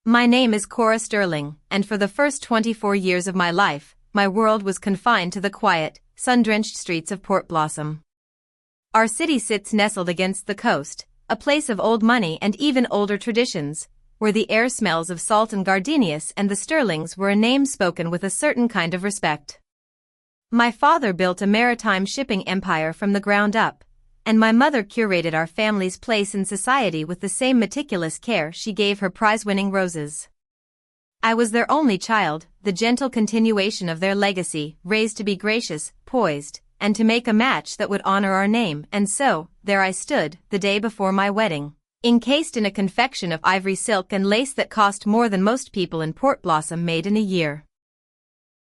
My name is Cora Sterling, and for the first 24 years of my life, my world was confined to the quiet, sun-drenched streets of Port Blossom. Our city sits nestled against the coast, a place of old money and even older traditions, where the air smells of salt and gardenias, and the Sterlings were a name spoken with a certain kind of respect. My father built a maritime shipping empire from the ground up, and my mother curated our family's place in society with the same meticulous care she gave her prize-winning roses. I was their only child, the gentle continuation of their legacy, raised to be gracious, poised, and to make a match that would honor our name, and so, there I stood, the day before my wedding, encased in a confection of ivory silk and lace that cost more than most people in Port Blossom made in a year.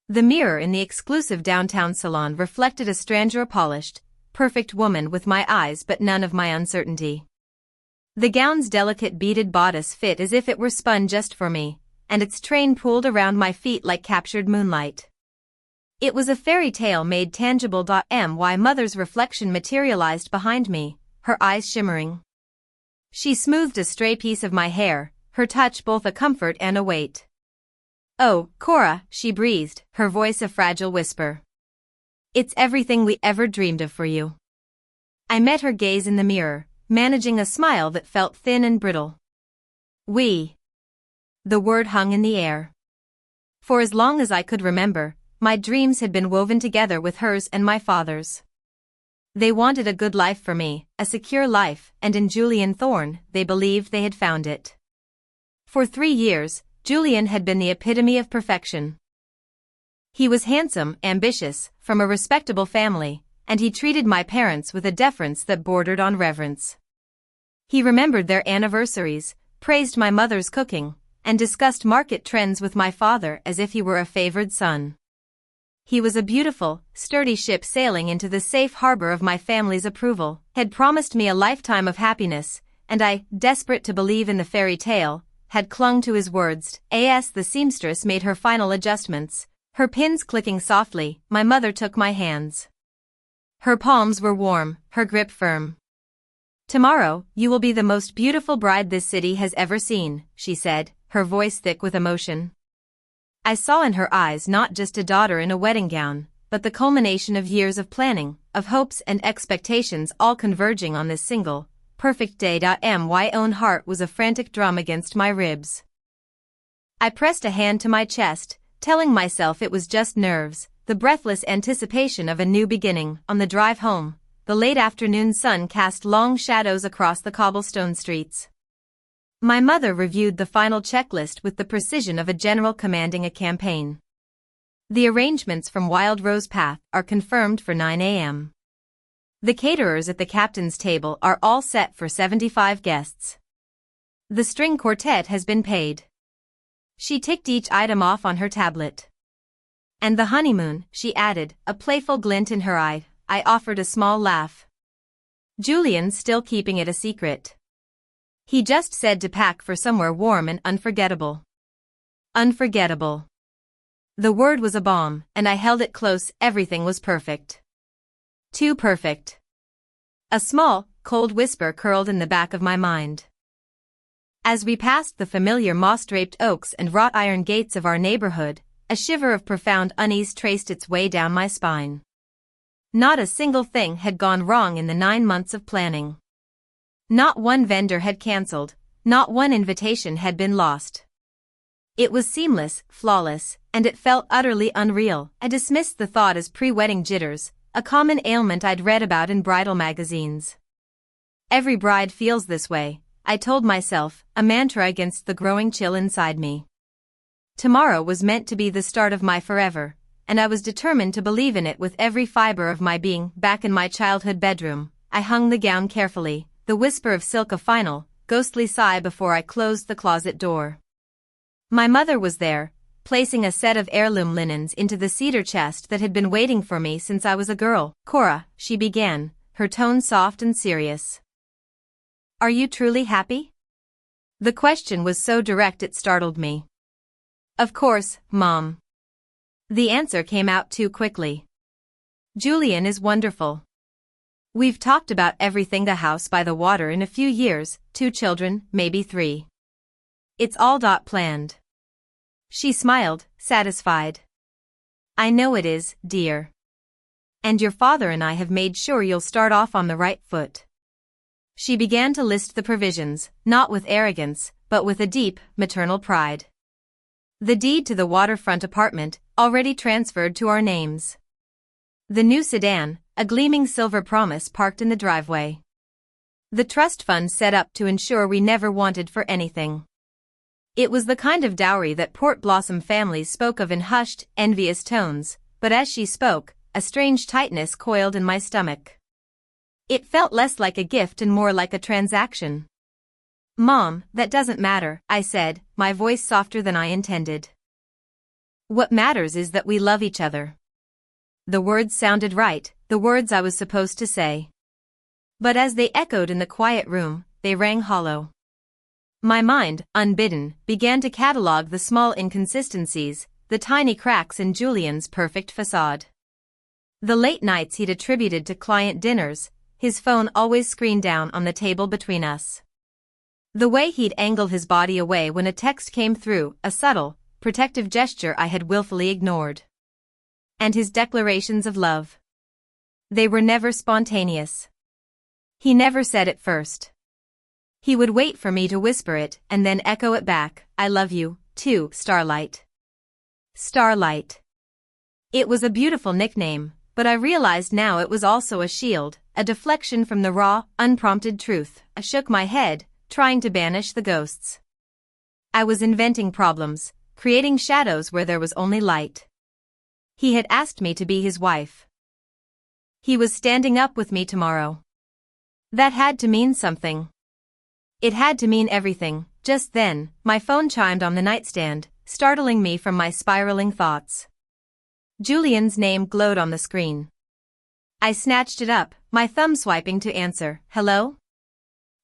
The mirror in the exclusive downtown salon reflected a stranger, a polished, perfect woman with my eyes but none of my uncertainty. The gown's delicate beaded bodice fit as if it were spun just for me, and its train pooled around my feet like captured moonlight. It was a fairy tale made tangible. My mother's reflection materialized behind me, her eyes shimmering. She smoothed a stray piece of my hair, her touch both a comfort and a weight. "Oh, Cora," she breathed, her voice a fragile whisper. "It's everything we ever dreamed of for you." I met her gaze in the mirror, managing a smile that felt thin and brittle. "We." The word hung in the air. For as long as I could remember, my dreams had been woven together with hers and my father's. They wanted a good life for me, a secure life, and in Julian Thorne, they believed they had found it. For 3 years, Julian had been the epitome of perfection. He was handsome, ambitious, from a respectable family, and he treated my parents with a deference that bordered on reverence. He remembered their anniversaries, praised my mother's cooking, and discussed market trends with my father as if he were a favored son. He was a beautiful, sturdy ship sailing into the safe harbor of my family's approval, had promised me a lifetime of happiness, and I, desperate to believe in the fairy tale, had clung to his words. As the seamstress made her final adjustments, her pins clicking softly, my mother took my hands. Her palms were warm, her grip firm. "Tomorrow, you will be the most beautiful bride this city has ever seen," she said, her voice thick with emotion. I saw in her eyes not just a daughter in a wedding gown, but the culmination of years of planning, of hopes and expectations all converging on this single, perfect day. My own heart was a frantic drum against my ribs. I pressed a hand to my chest, telling myself it was just nerves, the breathless anticipation of a new beginning. On the drive home, the late afternoon sun cast long shadows across the cobblestone streets. My mother reviewed the final checklist with the precision of a general commanding a campaign. "The arrangements from Wild Rose Path are confirmed for 9 a.m. The caterers at the captain's table are all set for 75 guests. The string quartet has been paid." She ticked each item off on her tablet. "And the honeymoon," she added, a playful glint in her eye. I offered a small laugh. "Julian's still keeping it a secret. He just said to pack for somewhere warm and unforgettable." Unforgettable. The word was a bomb, and I held it close. Everything was perfect. Too perfect. A small, cold whisper curled in the back of my mind. As we passed the familiar moss-draped oaks and wrought iron gates of our neighborhood, a shiver of profound unease traced its way down my spine. Not a single thing had gone wrong in the 9 months of planning. Not one vendor had canceled, not one invitation had been lost. It was seamless, flawless, and it felt utterly unreal. I dismissed the thought as pre-wedding jitters, a common ailment I'd read about in bridal magazines. Every bride feels this way, I told myself, a mantra against the growing chill inside me. Tomorrow was meant to be the start of my forever, and I was determined to believe in it with every fiber of my being. Back in my childhood bedroom, I hung the gown carefully, the whisper of silk a final, ghostly sigh before I closed the closet door. My mother was there, placing a set of heirloom linens into the cedar chest that had been waiting for me since I was a girl. "Cora," she began, her tone soft and serious. "Are you truly happy?" The question was so direct it startled me. "Of course, Mom." The answer came out too quickly. "Julian is wonderful. We've talked about everything, the house by the water in a few years, 2 children, maybe 3. It's all planned. She smiled, satisfied. I know it is, dear. And your father and I have made sure you'll start off on the right foot. She began to list the provisions, not with arrogance, but with a deep, maternal pride. The deed to the waterfront apartment, already transferred to our names. The new sedan, a gleaming silver promise parked in the driveway. The trust fund set up to ensure we never wanted for anything. It was the kind of dowry that Port Blossom families spoke of in hushed, envious tones, but as she spoke, a strange tightness coiled in my stomach. It felt less like a gift and more like a transaction. Mom, that doesn't matter, I said, my voice softer than I intended. What matters is that we love each other. The words sounded right, the words I was supposed to say. But as they echoed in the quiet room, they rang hollow. My mind, unbidden, began to catalogue the small inconsistencies, the tiny cracks in Julian's perfect facade. The late nights he'd attributed to client dinners, his phone always screened down on the table between us. The way he'd angle his body away when a text came through, a subtle, protective gesture I had willfully ignored. And his declarations of love. They were never spontaneous. He never said it first. He would wait for me to whisper it and then echo it back, I love you, too, Starlight. Starlight. It was a beautiful nickname, but I realized now it was also a shield, a deflection from the raw, unprompted truth. I shook my head, trying to banish the ghosts. I was inventing problems, creating shadows where there was only light. He had asked me to be his wife. He was standing up with me tomorrow. That had to mean something. It had to mean everything. Just then, my phone chimed on the nightstand, startling me from my spiraling thoughts. Julian's name glowed on the screen. I snatched it up, my thumb swiping to answer, hello?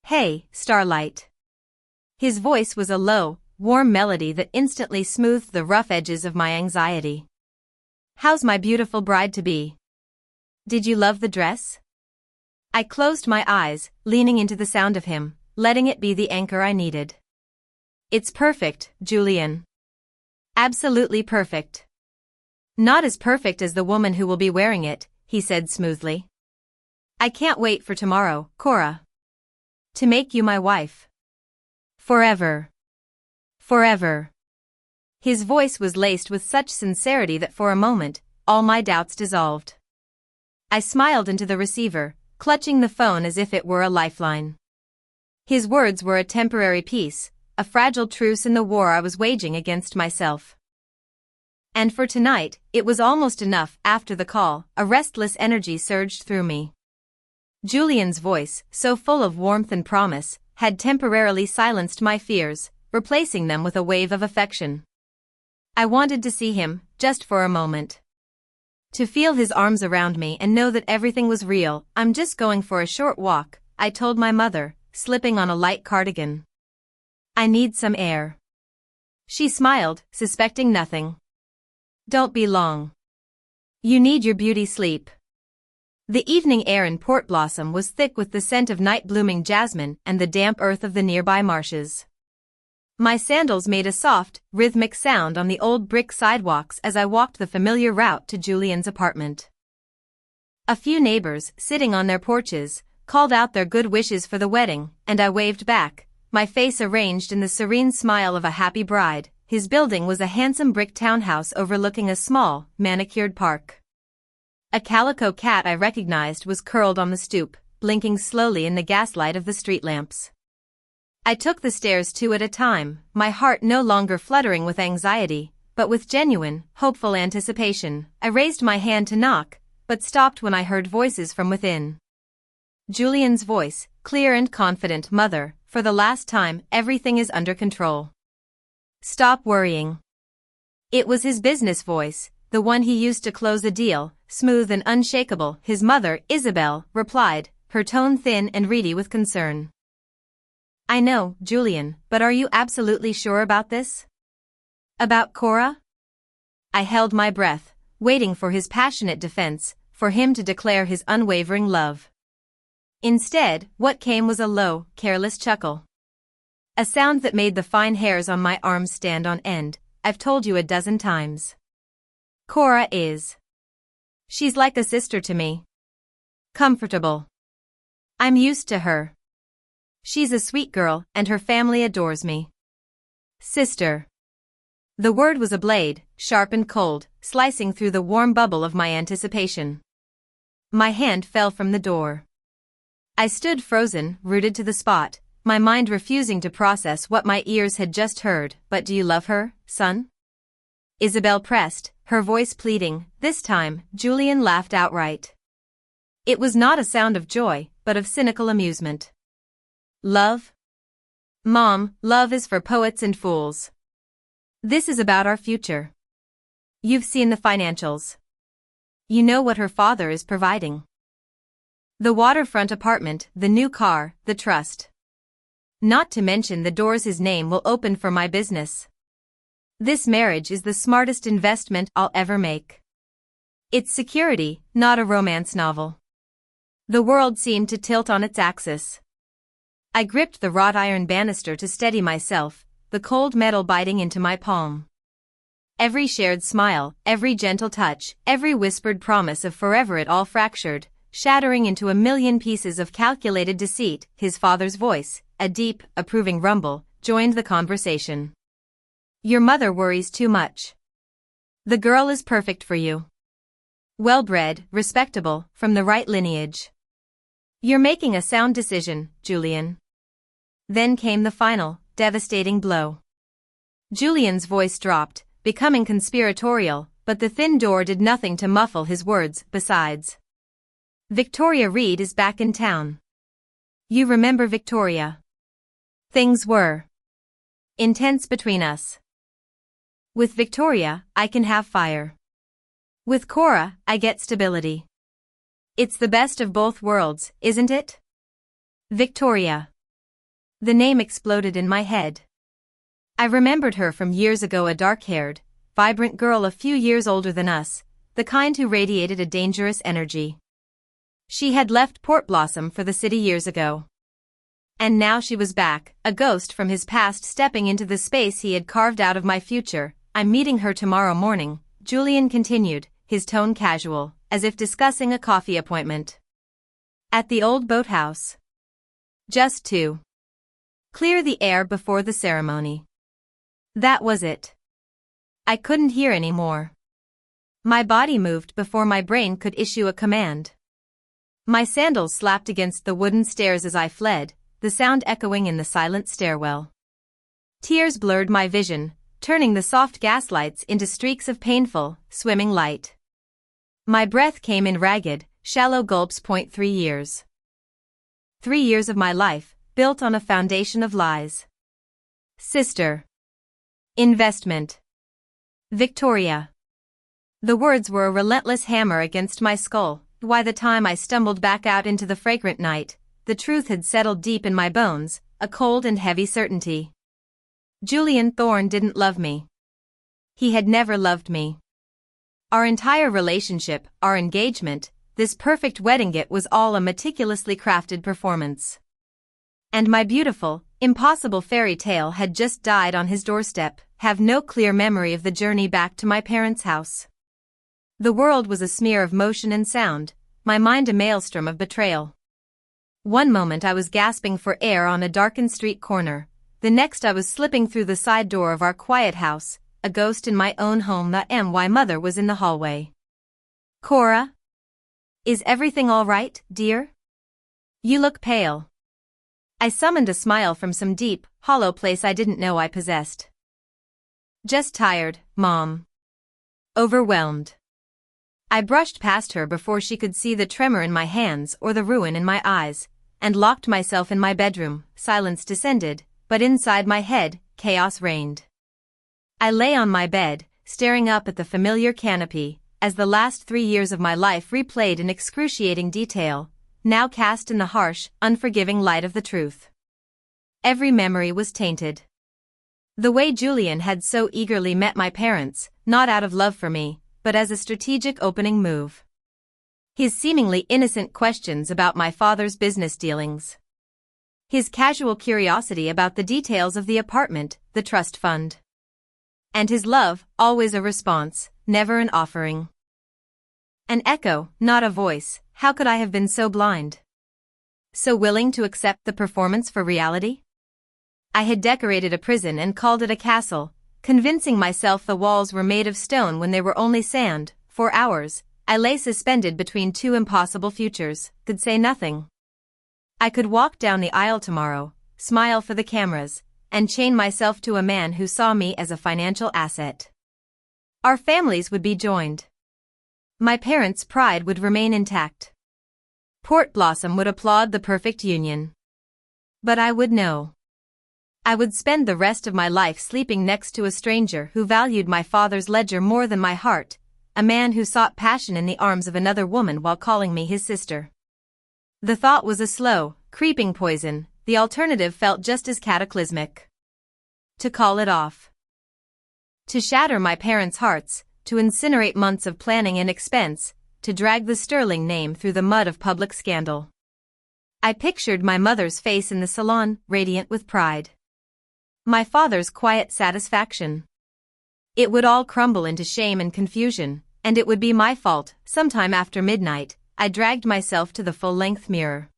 Hey, Starlight. His voice was a low, warm melody that instantly smoothed the rough edges of my anxiety. How's my beautiful bride-to-be? Did you love the dress? I closed my eyes, leaning into the sound of him, letting it be the anchor I needed. It's perfect, Julian. Absolutely perfect. Not as perfect as the woman who will be wearing it, he said smoothly. I can't wait for tomorrow, Cora. To make you my wife. Forever. Forever. His voice was laced with such sincerity that for a moment, all my doubts dissolved. I smiled into the receiver, clutching the phone as if it were a lifeline. His words were a temporary peace, a fragile truce in the war I was waging against myself. And for tonight, it was almost enough. After the call, a restless energy surged through me. Julian's voice, so full of warmth and promise, had temporarily silenced my fears, replacing them with a wave of affection. I wanted to see him, just for a moment. To feel his arms around me and know that everything was real. I'm just going for a short walk, I told my mother, slipping on a light cardigan. I need some air. She smiled, suspecting nothing. Don't be long. You need your beauty sleep. The evening air in Port Blossom was thick with the scent of night-blooming jasmine and the damp earth of the nearby marshes. My sandals made a soft, rhythmic sound on the old brick sidewalks as I walked the familiar route to Julian's apartment. A few neighbors, sitting on their porches, called out their good wishes for the wedding, and I waved back, my face arranged in the serene smile of a happy bride. His building was a handsome brick townhouse overlooking a small, manicured park. A calico cat I recognized was curled on the stoop, blinking slowly in the gaslight of the street lamps. I took the stairs two at a time, my heart no longer fluttering with anxiety, but with genuine, hopeful anticipation. I raised my hand to knock, but stopped when I heard voices from within. Julian's voice, clear and confident. Mother, for the last time, everything is under control. Stop worrying. It was his business voice, the one he used to close a deal, smooth and unshakable. His mother, Isabel, replied, her tone thin and reedy with concern. I know, Julian, but are you absolutely sure about this? About Cora? I held my breath, waiting for his passionate defense, for him to declare his unwavering love. Instead, what came was a low, careless chuckle. A sound that made the fine hairs on my arms stand on end. I've told you a dozen times. Cora is. She's like a sister to me. Comfortable. I'm used to her. She's a sweet girl, and her family adores me. Sister. The word was a blade, sharp and cold, slicing through the warm bubble of my anticipation. My hand fell from the door. I stood frozen, rooted to the spot, my mind refusing to process what my ears had just heard. But do you love her, son? Isabel pressed, her voice pleading. This time, Julian laughed outright. It was not a sound of joy, but of cynical amusement. Love? Mom, love is for poets and fools. This is about our future. You've seen the financials. You know what her father is providing. The waterfront apartment, the new car, the trust. Not to mention the doors his name will open for my business. This marriage is the smartest investment I'll ever make. It's security, not a romance novel. The world seemed to tilt on its axis. I gripped the wrought iron banister to steady myself, the cold metal biting into my palm. Every shared smile, every gentle touch, every whispered promise of forever, it all fractured, shattering into a million pieces of calculated deceit. His father's voice, a deep, approving rumble, joined the conversation. Your mother worries too much. The girl is perfect for you. Well-bred, respectable, from the right lineage. You're making a sound decision, Julian. Then came the final, devastating blow. Julian's voice dropped, becoming conspiratorial, but the thin door did nothing to muffle his words. Besides, Victoria Reed is back in town. You remember Victoria? Things were intense between us. With Victoria, I can have fire. With Cora, I get stability. It's the best of both worlds, isn't it? Victoria. The name exploded in my head. I remembered her from years ago, a dark-haired, vibrant girl a few years older than us, the kind who radiated a dangerous energy. She had left Port Blossom for the city years ago. And now she was back, a ghost from his past stepping into the space he had carved out of my future. I'm meeting her tomorrow morning, Julian continued, his tone casual, as if discussing a coffee appointment. At the old boathouse. Just to clear the air before the ceremony. That was it. I couldn't hear any more. My body moved before my brain could issue a command. My sandals slapped against the wooden stairs as I fled, the sound echoing in the silent stairwell. Tears blurred my vision, turning the soft gaslights into streaks of painful, swimming light. My breath came in ragged, shallow gulps. 3 years. 3 years of my life, built on a foundation of lies. Sister. Investment. Victoria. The words were a relentless hammer against my skull. By the time I stumbled back out into the fragrant night, the truth had settled deep in my bones, a cold and heavy certainty. Julian Thorne didn't love me. He had never loved me. Our entire relationship, our engagement, this perfect wedding, it was all a meticulously crafted performance. And my beautiful, impossible fairy tale had just died on his doorstep. Have no clear memory of the journey back to my parents' house. The world was a smear of motion and sound, my mind a maelstrom of betrayal. One moment I was gasping for air on a darkened street corner, the next I was slipping through the side door of our quiet house, a ghost in my own home. My mother was in the hallway. Cora? Is everything all right, dear? You look pale. I summoned a smile from some deep, hollow place I didn't know I possessed. Just tired, Mom. Overwhelmed. I brushed past her before she could see the tremor in my hands or the ruin in my eyes, and locked myself in my bedroom. Silence descended, but inside my head, chaos reigned. I lay on my bed, staring up at the familiar canopy, as the last 3 years of my life replayed in excruciating detail, now cast in the harsh, unforgiving light of the truth. Every memory was tainted. The way Julian had so eagerly met my parents, not out of love for me, but as a strategic opening move. His seemingly innocent questions about my father's business dealings. His casual curiosity about the details of the apartment, the trust fund. And his love, always a response, never an offering. An echo, not a voice. How could I have been so blind? So willing to accept the performance for reality? I had decorated a prison and called it a castle, convincing myself the walls were made of stone when they were only sand. For hours, I lay suspended between two impossible futures, could say nothing. I could walk down the aisle tomorrow, smile for the cameras, and chain myself to a man who saw me as a financial asset. Our families would be joined. My parents' pride would remain intact. Port Blossom would applaud the perfect union. But I would know. I would spend the rest of my life sleeping next to a stranger who valued my father's ledger more than my heart, a man who sought passion in the arms of another woman while calling me his sister. The thought was a slow, creeping poison. The alternative felt just as cataclysmic. To call it off. To shatter my parents' hearts, to incinerate months of planning and expense, to drag the Sterling name through the mud of public scandal. I pictured my mother's face in the salon, radiant with pride. My father's quiet satisfaction. It would all crumble into shame and confusion, and it would be my fault. Sometime after midnight, I dragged myself to the full-length mirror.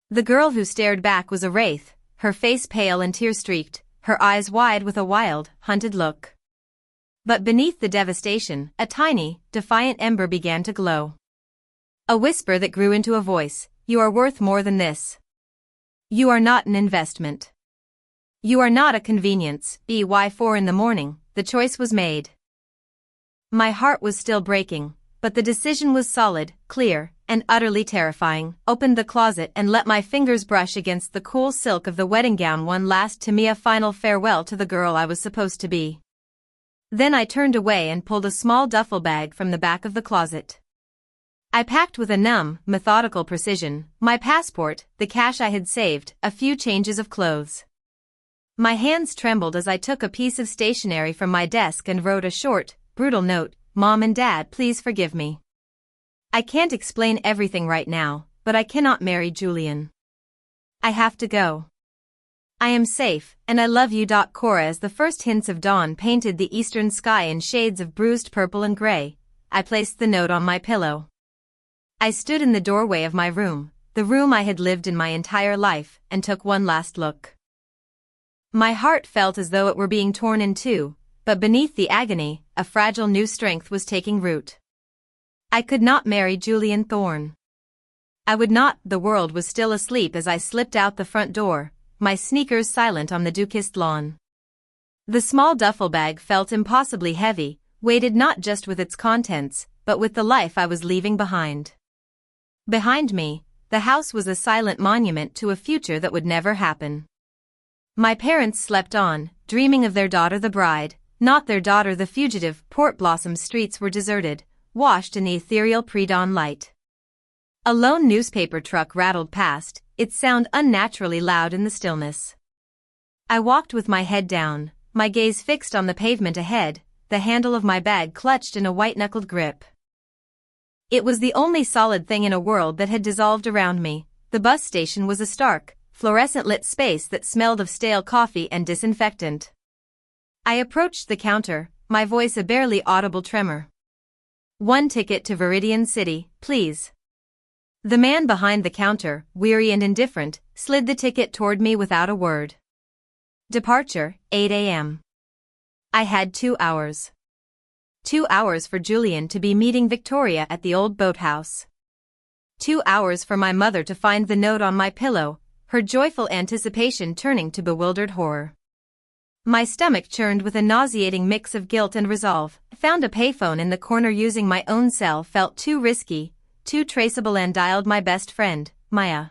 The girl who stared back was a wraith, her face pale and tear-streaked, her eyes wide with a wild, hunted look. But beneath the devastation, a tiny, defiant ember began to glow. A whisper that grew into a voice, "You are worth more than this. You are not an investment. You are not a convenience." By 4 in the morning, the choice was made. My heart was still breaking, but the decision was solid, clear, and utterly terrifying. Opened the closet and let my fingers brush against the cool silk of the wedding gown. One last to me, a final farewell to the girl I was supposed to be. Then I turned away and pulled a small duffel bag from the back of the closet. I packed with a numb, methodical precision, my passport, the cash I had saved, a few changes of clothes. My hands trembled as I took a piece of stationery from my desk and wrote a short, brutal note. "Mom and Dad, please forgive me. I can't explain everything right now, but I cannot marry Julian. I have to go. I am safe, and I love you." Cora. As the first hints of dawn painted the eastern sky in shades of bruised purple and gray, I placed the note on my pillow. I stood in the doorway of my room, the room I had lived in my entire life, and took one last look. My heart felt as though it were being torn in two, but beneath the agony, a fragile new strength was taking root. I could not marry Julian Thorne. I would not. The world was still asleep as I slipped out the front door, my sneakers silent on the dew-kissed lawn. The small duffel bag felt impossibly heavy, weighted not just with its contents, but with the life I was leaving behind. Behind me, the house was a silent monument to a future that would never happen. My parents slept on, dreaming of their daughter the bride, not their daughter the fugitive. Port Blossom's streets were deserted, washed in the ethereal pre-dawn light. A lone newspaper truck rattled past, its sound unnaturally loud in the stillness. I walked with my head down, my gaze fixed on the pavement ahead, the handle of my bag clutched in a white-knuckled grip. It was the only solid thing in a world that had dissolved around me. The bus station was a stark, fluorescent-lit space that smelled of stale coffee and disinfectant. I approached the counter, my voice a barely audible tremor. "One ticket to Viridian City, please." The man behind the counter, weary and indifferent, slid the ticket toward me without a word. Departure, 8 a.m. I had 2 hours. 2 hours for Julian to be meeting Victoria at the old boathouse. 2 hours for my mother to find the note on my pillow, her joyful anticipation turning to bewildered horror. My stomach churned with a nauseating mix of guilt and resolve. I found a payphone in the corner. Using my own cell felt too risky, too traceable, and dialed my best friend, Maya.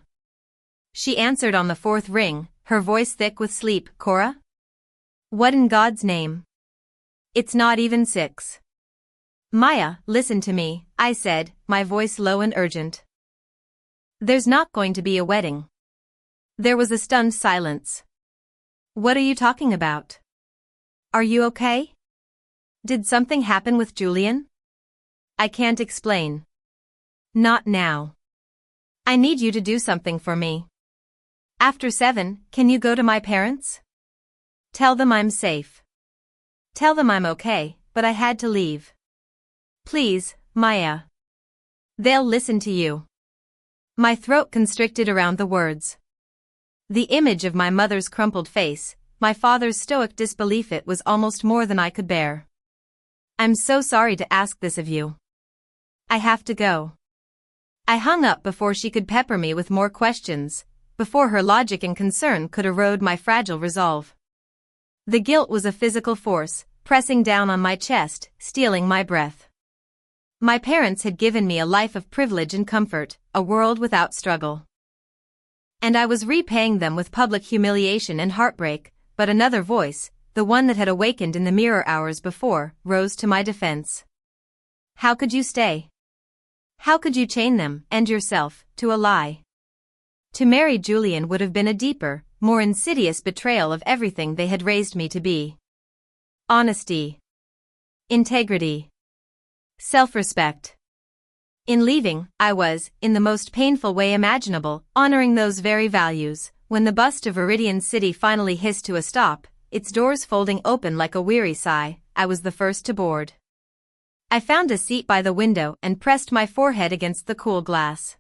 She answered on the 4th ring, her voice thick with sleep. "Cora? What in God's name? It's not even 6. "Maya, listen to me," I said, my voice low and urgent. "There's not going to be a wedding." There was a stunned silence. "What are you talking about? Are you okay? Did something happen with Julian?" "I can't explain. Not now. I need you to do something for me." After 7, can you go to my parents? Tell them I'm safe. Tell them I'm okay, but I had to leave. Please, Maya. They'll listen to you. My throat constricted around the words. The image of my mother's crumpled face, my father's stoic disbelief, it was almost more than I could bear. I'm so sorry to ask this of you. I have to go. I hung up before she could pepper me with more questions, before her logic and concern could erode my fragile resolve. The guilt was a physical force, pressing down on my chest, stealing my breath. My parents had given me a life of privilege and comfort, a world without struggle. And I was repaying them with public humiliation and heartbreak, but another voice, the one that had awakened in the mirror hours before, rose to my defense. How could you stay? How could you chain them, and yourself, to a lie? To marry Julian would have been a deeper, more insidious betrayal of everything they had raised me to be. Honesty. Integrity. Self-respect. In leaving, I was, in the most painful way imaginable, honoring those very values. When the bus to Viridian City finally hissed to a stop, its doors folding open like a weary sigh, I was the first to board. I found a seat by the window and pressed my forehead against the cool glass.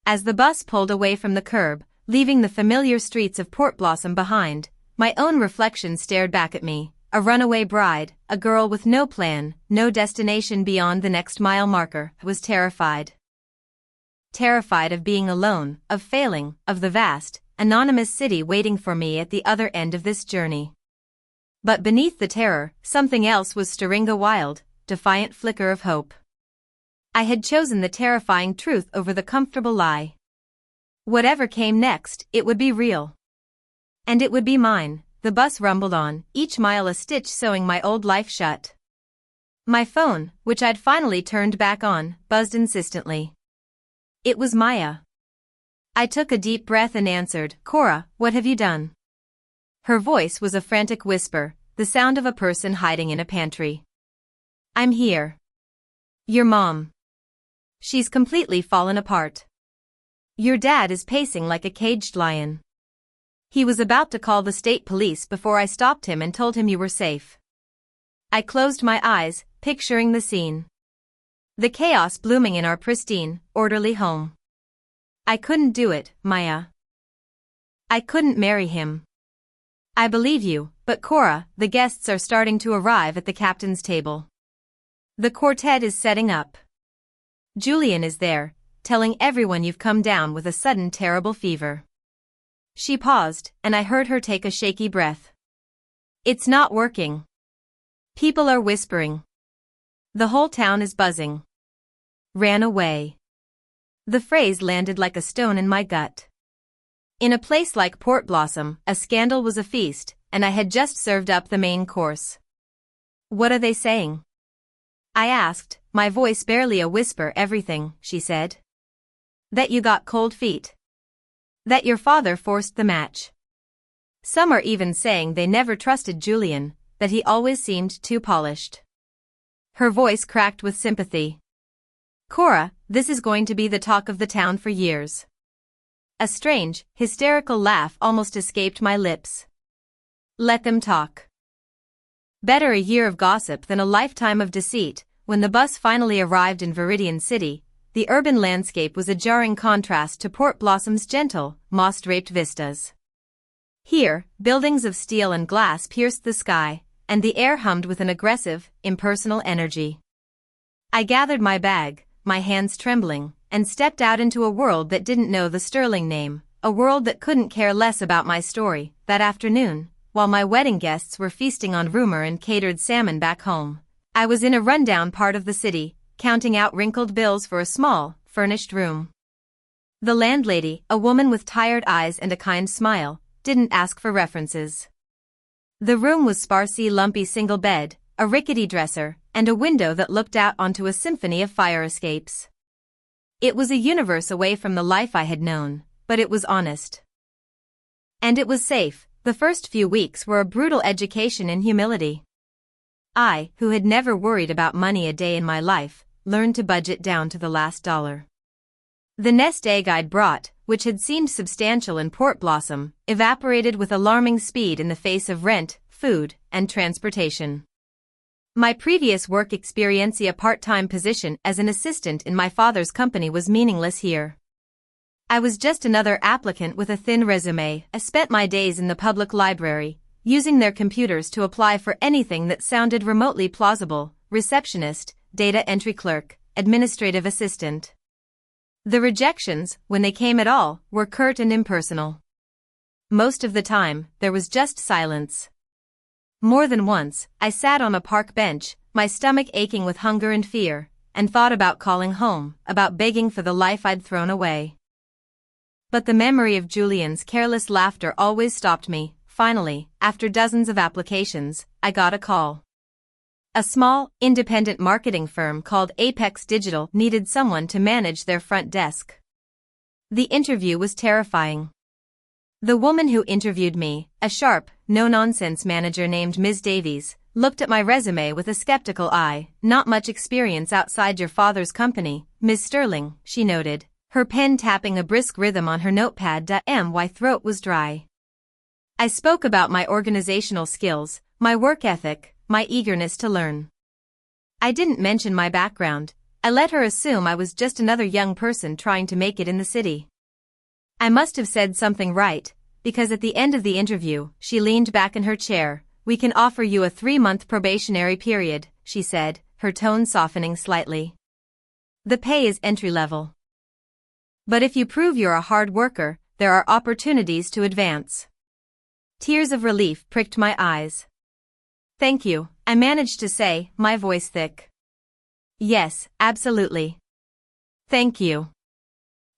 As the bus pulled away from the curb, leaving the familiar streets of Port Blossom behind, my own reflection stared back at me, a runaway bride, a girl with no plan, no destination beyond the next mile marker, was terrified. Terrified of being alone, of failing, of the vast, anonymous city waiting for me at the other end of this journey. But beneath the terror, something else was stirring, a wild, defiant flicker of hope. I had chosen the terrifying truth over the comfortable lie. Whatever came next, it would be real. And it would be mine. The bus rumbled on, each mile a stitch sewing my old life shut. My phone, which I'd finally turned back on, buzzed insistently. It was Maya. I took a deep breath and answered, "Cora, what have you done?" Her voice was a frantic whisper, the sound of a person hiding in a pantry. "I'm here. Your mom. She's completely fallen apart. Your dad is pacing like a caged lion. He was about to call the state police before I stopped him and told him you were safe." I closed my eyes, picturing the scene. The chaos blooming in our pristine, orderly home. I couldn't do it, Maya. I couldn't marry him. I believe you, but Cora, the guests are starting to arrive at the captain's table. The quartet is setting up. Julian is there, telling everyone you've come down with a sudden terrible fever. She paused, and I heard her take a shaky breath. It's not working. People are whispering. The whole town is buzzing. Ran away. The phrase landed like a stone in my gut. In a place like Port Blossom, a scandal was a feast, and I had just served up the main course. What are they saying? I asked, my voice barely a whisper. Everything, she said. That you got cold feet. That your father forced the match. Some are even saying they never trusted Julian, that he always seemed too polished. Her voice cracked with sympathy. Cora, this is going to be the talk of the town for years. A strange, hysterical laugh almost escaped my lips. Let them talk. Better a year of gossip than a lifetime of deceit. When the bus finally arrived in Viridian City, the urban landscape was a jarring contrast to Port Blossom's gentle, moss-draped vistas. Here, buildings of steel and glass pierced the sky, and the air hummed with an aggressive, impersonal energy. I gathered my bag, my hands trembling, and stepped out into a world that didn't know the Sterling name, a world that couldn't care less about my story. That afternoon, while my wedding guests were feasting on rumor and catered salmon back home, I was in a rundown part of the city, counting out wrinkled bills for a small, furnished room. The landlady, a woman with tired eyes and a kind smile, didn't ask for references. The room was sparsely lumpy single bed, a rickety dresser, and a window that looked out onto a symphony of fire escapes. It was a universe away from the life I had known, but it was honest. And it was safe. The first few weeks were a brutal education in humility. I, who had never worried about money a day in my life, learned to budget down to the last dollar. The nest egg I'd brought, which had seemed substantial in Port Blossom, evaporated with alarming speed in the face of rent, food, and transportation. My previous work experience, a part-time position as an assistant in my father's company, was meaningless here. I was just another applicant with a thin resume. I spent my days in the public library, using their computers to apply for anything that sounded remotely plausible: receptionist, data entry clerk, administrative assistant. The rejections, when they came at all, were curt and impersonal. Most of the time, there was just silence. More than once, I sat on a park bench, my stomach aching with hunger and fear, and thought about calling home, about begging for the life I'd thrown away. But the memory of Julian's careless laughter always stopped me. Finally, after dozens of applications, I got a call. A small, independent marketing firm called Apex Digital needed someone to manage their front desk. The interview was terrifying. The woman who interviewed me, a sharp, no-nonsense manager named Ms. Davies, looked at my resume with a skeptical eye. "Not much experience outside your father's company, Ms. Sterling," she noted, her pen tapping a brisk rhythm on her notepad. My throat was dry. I spoke about my organizational skills, my work ethic, my eagerness to learn. I didn't mention my background. I let her assume I was just another young person trying to make it in the city. I must have said something right, because at the end of the interview, she leaned back in her chair. "We can offer you a 3-month probationary period," she said, her tone softening slightly. "The pay is entry-level. But if you prove you're a hard worker, there are opportunities to advance." Tears of relief pricked my eyes. "Thank you," I managed to say, my voice thick. "Yes, absolutely. Thank you."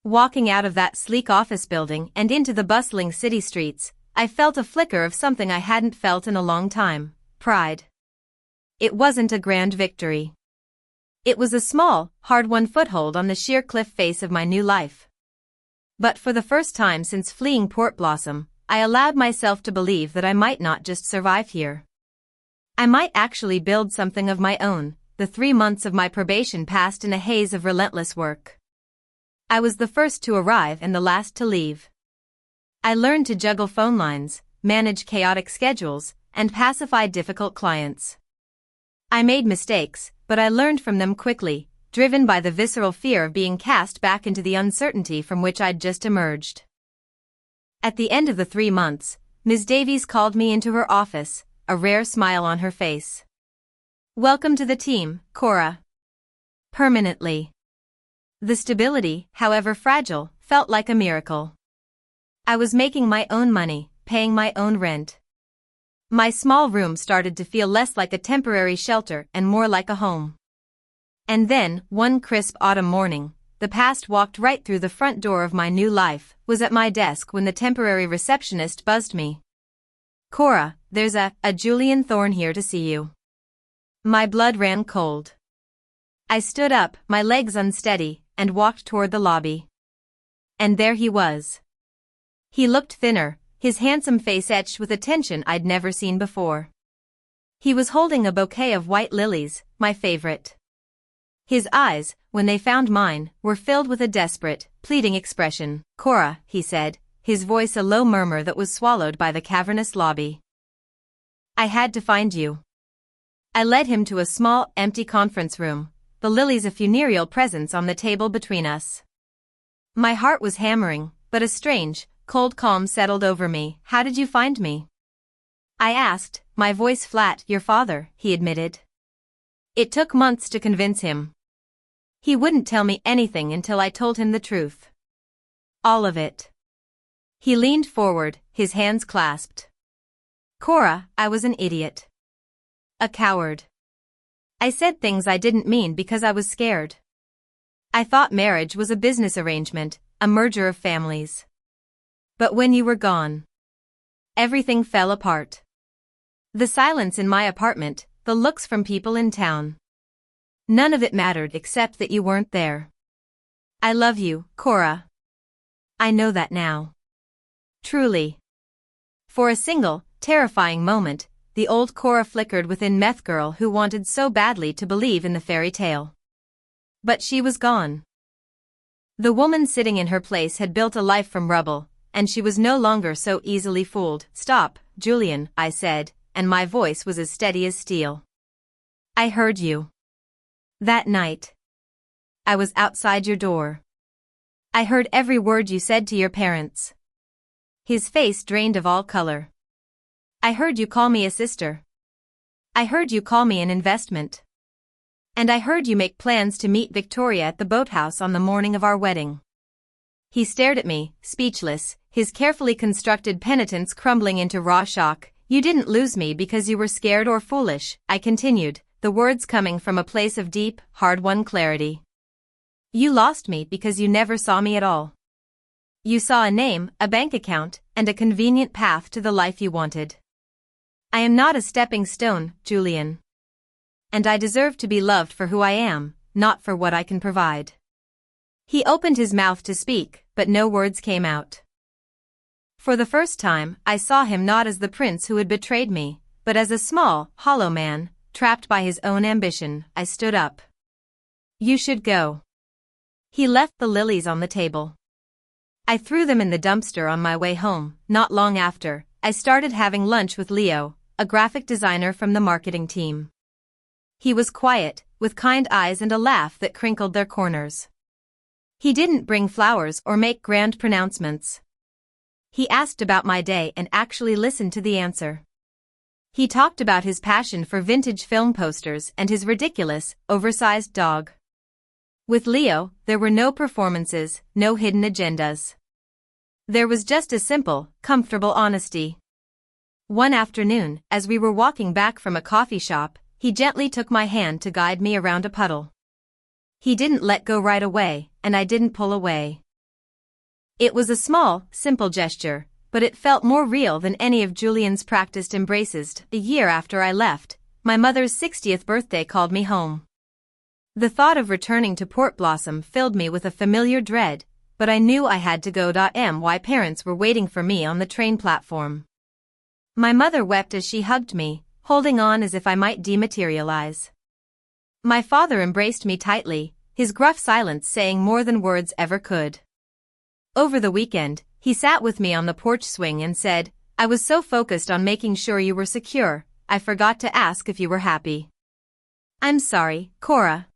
Walking out of that sleek office building and into the bustling city streets, I felt a flicker of something I hadn't felt in a long time: pride. It wasn't a grand victory. It was a small, hard-won foothold on the sheer cliff face of my new life. But for the first time since fleeing Port Blossom, I allowed myself to believe that I might not just survive here. I might actually build something of my own. The 3 months of my probation passed in a haze of relentless work. I was the first to arrive and the last to leave. I learned to juggle phone lines, manage chaotic schedules, and pacify difficult clients. I made mistakes, but I learned from them quickly, driven by the visceral fear of being cast back into the uncertainty from which I'd just emerged. At the end of the 3 months, Ms. Davies called me into her office, a rare smile on her face. "Welcome to the team, Cora." Permanently. The stability, however fragile, felt like a miracle. I was making my own money, paying my own rent. My small room started to feel less like a temporary shelter and more like a home. And then, one crisp autumn morning, the past walked right through the front door of my new life, was at my desk when the temporary receptionist buzzed me. "Cora, there's a Julian Thorne here to see you." My blood ran cold. I stood up, my legs unsteady, and walked toward the lobby. And there he was. He looked thinner, his handsome face etched with a tension I'd never seen before. He was holding a bouquet of white lilies, my favorite. His eyes, when they found mine, were filled with a desperate, pleading expression. "Cora," he said, his voice a low murmur that was swallowed by the cavernous lobby. "I had to find you." I led him to a small, empty conference room, the lilies a funereal presence on the table between us. My heart was hammering, but a strange, cold calm settled over me. "How did you find me?" I asked, my voice flat. "Your father," he admitted. It took months to convince him. He wouldn't tell me anything until I told him the truth. All of it. He leaned forward, his hands clasped. "Cora, I was an idiot. A coward. I said things I didn't mean because I was scared. I thought marriage was a business arrangement, a merger of families. But when you were gone, everything fell apart. The silence in my apartment, the looks from people in town. None of it mattered except that you weren't there. I love you, Cora. I know that now. Truly." For a single, terrifying moment, the old Cora flickered within meth girl who wanted so badly to believe in the fairy tale. But she was gone. The woman sitting in her place had built a life from rubble, and she was no longer so easily fooled. "Stop, Julian," I said, and my voice was as steady as steel. "I heard you. That night. I was outside your door. I heard every word you said to your parents." His face drained of all color. "I heard you call me a sister. I heard you call me an investment. And I heard you make plans to meet Victoria at the boathouse on the morning of our wedding." He stared at me, speechless, his carefully constructed penitence crumbling into raw shock. "You didn't lose me because you were scared or foolish," I continued, the words coming from a place of deep, hard-won clarity. "You lost me because you never saw me at all. You saw a name, a bank account, and a convenient path to the life you wanted. I am not a stepping stone, Julian. And I deserve to be loved for who I am, not for what I can provide." He opened his mouth to speak, but no words came out. For the first time, I saw him not as the prince who had betrayed me, but as a small, hollow man, trapped by his own ambition. I stood up. "You should go." He left the lilies on the table. I threw them in the dumpster on my way home. Not long after, I started having lunch with Leo, a graphic designer from the marketing team. He was quiet, with kind eyes and a laugh that crinkled their corners. He didn't bring flowers or make grand pronouncements. He asked about my day and actually listened to the answer. He talked about his passion for vintage film posters and his ridiculous, oversized dog. With Leo, there were no performances, no hidden agendas. There was just a simple, comfortable honesty. One afternoon, as we were walking back from a coffee shop, he gently took my hand to guide me around a puddle. He didn't let go right away, and I didn't pull away. It was a small, simple gesture, but it felt more real than any of Julian's practiced embraces. A year after I left, my mother's 60th birthday called me home. The thought of returning to Port Blossom filled me with a familiar dread, but I knew I had to go. My parents were waiting for me on the train platform. My mother wept as she hugged me, holding on as if I might dematerialize. My father embraced me tightly, his gruff silence saying more than words ever could. Over the weekend, he sat with me on the porch swing and said, "I was so focused on making sure you were secure, I forgot to ask if you were happy." "I'm sorry, Cora."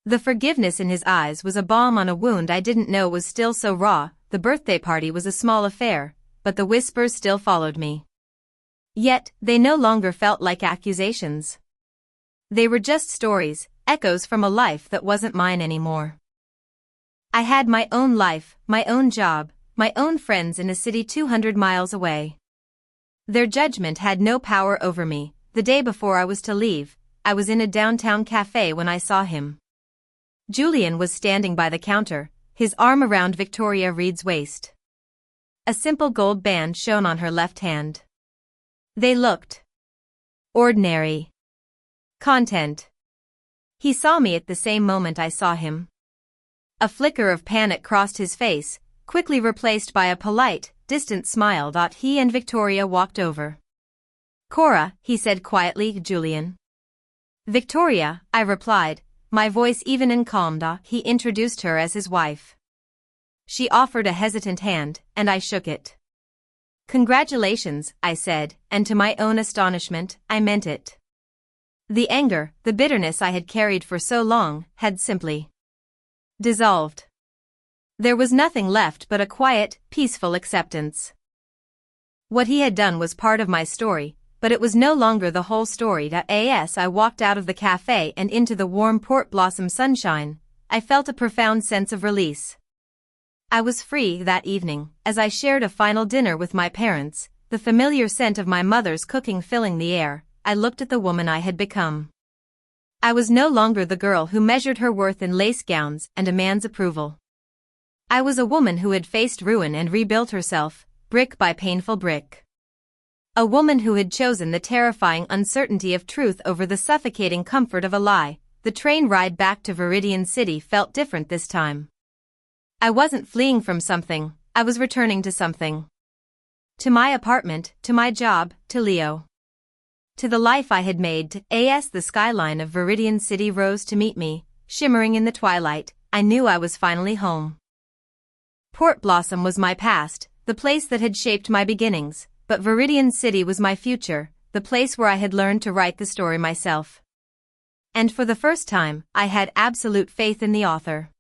The forgiveness in his eyes was a balm on a wound I didn't know was still so raw. The birthday party was a small affair, but the whispers still followed me. Yet, they no longer felt like accusations. They were just stories, echoes from a life that wasn't mine anymore. I had my own life, my own job, my own friends in a city 200 miles away. Their judgment had no power over me. The day before I was to leave, I was in a downtown cafe when I saw him. Julian was standing by the counter, his arm around Victoria Reed's waist. A simple gold band shone on her left hand. They looked ordinary. Content. He saw me at the same moment I saw him. A flicker of panic crossed his face, quickly replaced by a polite, distant smile. He and Victoria walked over. "Cora," he said quietly. "Julian." "Victoria," I replied, my voice even and calmed. He introduced her as his wife. She offered a hesitant hand, and I shook it. "Congratulations," I said, and to my own astonishment, I meant it. The anger, the bitterness I had carried for so long, had simply dissolved. There was nothing left but a quiet, peaceful acceptance. What he had done was part of my story, but it was no longer the whole story. As I walked out of the cafe and into the warm Port Blossom sunshine, I felt a profound sense of release. I was free that evening, as I shared a final dinner with my parents, the familiar scent of my mother's cooking filling the air. I looked at the woman I had become. I was no longer the girl who measured her worth in lace gowns and a man's approval. I was a woman who had faced ruin and rebuilt herself, brick by painful brick. A woman who had chosen the terrifying uncertainty of truth over the suffocating comfort of a lie. The train ride back to Viridian City felt different this time. I wasn't fleeing from something, I was returning to something. To my apartment, to my job, to Leo. To the life I had made. The skyline of Viridian City rose to meet me, shimmering in the twilight. I knew I was finally home. Port Blossom was my past, the place that had shaped my beginnings, but Viridian City was my future, the place where I had learned to write the story myself. And for the first time, I had absolute faith in the author.